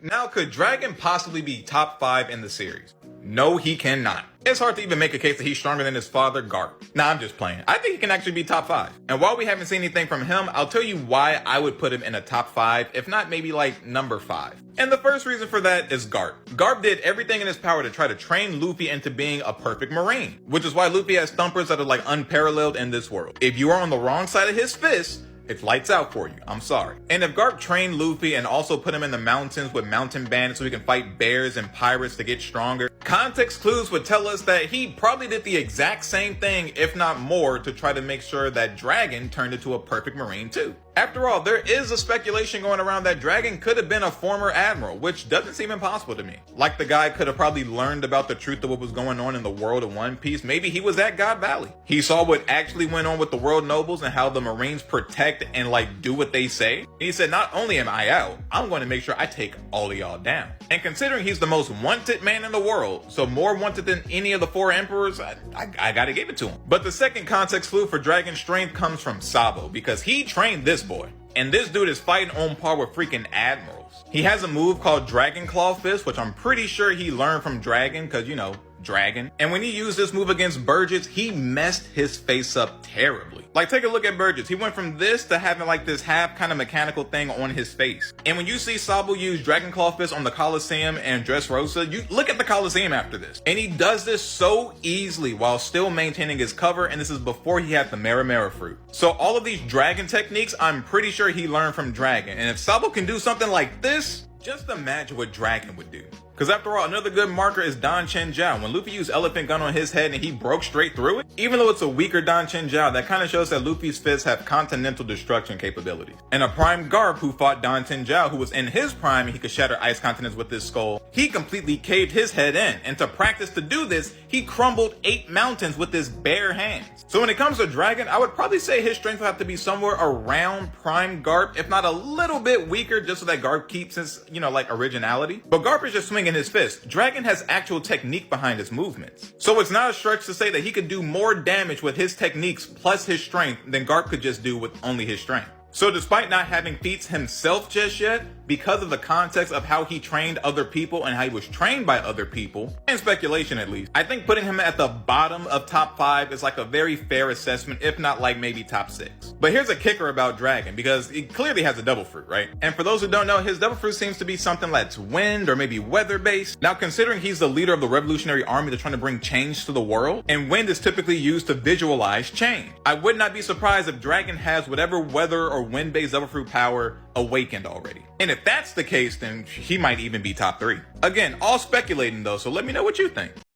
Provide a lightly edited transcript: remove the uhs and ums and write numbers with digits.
Now, could Dragon possibly be top 5 in the series? No, he cannot. It's hard to even make a case that he's stronger than his father, Garp. Nah, I'm just playing. I think he can actually be top 5. And while we haven't seen anything from him, I'll tell you why I would put him in a top 5, if not maybe like number 5. And the first reason for that is Garp. Garp did everything in his power to try to train Luffy into being a perfect Marine, which is why Luffy has thumpers that are like unparalleled in this world. If you are on the wrong side of his fist, it's lights out for you. I'm sorry. And if Garp trained Luffy and also put him in the mountains with mountain bandits so he can fight bears and pirates to get stronger, context clues would tell us that he probably did the exact same thing, if not more, to try to make sure that Dragon turned into a perfect Marine too. After all, there is a speculation going around that Dragon could have been a former admiral, which doesn't seem impossible to me. Like the guy could have probably learned about the truth of what was going on in the world of One Piece. Maybe he was at God Valley. He saw what actually went on with the world nobles and how the Marines protect and like do what they say. He said, not only am I out, I'm going to make sure I take all of y'all down. And considering he's the most wanted man in the world, so more wanted than any of the 4 emperors, I gotta give it to him. But the second context clue for Dragon's strength comes from Sabo, because he trained this boy. And this dude is fighting on par with freaking admirals. He has a move called Dragon Claw Fist, which I'm pretty sure he learned from Dragon, because, you know, Dragon. And when he used this move against Burgess, he messed his face up terribly. Like, take a look at Burgess. He went from this to having like this half kind of mechanical thing on his face. And when you see Sabo use Dragon Claw Fist on the Colosseum and Dressrosa, you look at the Colosseum after this. And he does this so easily while still maintaining his cover, and this is before he had the Mera Mera fruit. So all of these Dragon techniques, I'm pretty sure he learned from Dragon. And if Sabo can do something like this, just imagine what Dragon would do. Because after all, another good marker is Dan Chen Jiao. When Luffy used Elephant Gun on his head and he broke straight through it, even though it's a weaker Dan Chen Jiao, that kind of shows that Luffy's fists have continental destruction capabilities. And a prime Garp who fought Dan Chen Jiao, who was in his prime and he could shatter ice continents with his skull, he completely caved his head in. And to practice to do this, he crumbled 8 mountains with his bare hands. So when it comes to Dragon, I would probably say his strength will have to be somewhere around prime Garp, if not a little bit weaker, just so that Garp keeps his, you know, like originality. But Garp is just swinging his fist. Dragon has actual technique behind his movements. So it's not a stretch to say that he could do more damage with his techniques plus his strength than Garp could just do with only his strength. So despite not having feats himself just yet, because of the context of how he trained other people and how he was trained by other people, and speculation at least, I think putting him at the bottom of top 5 is like a very fair assessment, if not like maybe top 6. But here's a kicker about Dragon, because he clearly has a devil fruit, right? And for those who don't know, his devil fruit seems to be something that's wind or maybe weather based. Now, considering he's the leader of the Revolutionary Army that's trying to bring change to the world, and wind is typically used to visualize change, I would not be surprised if Dragon has whatever weather or wind based devil fruit power awakened already. And if that's the case, then he might even be top 3. Again, all speculating though, so let me know what you think.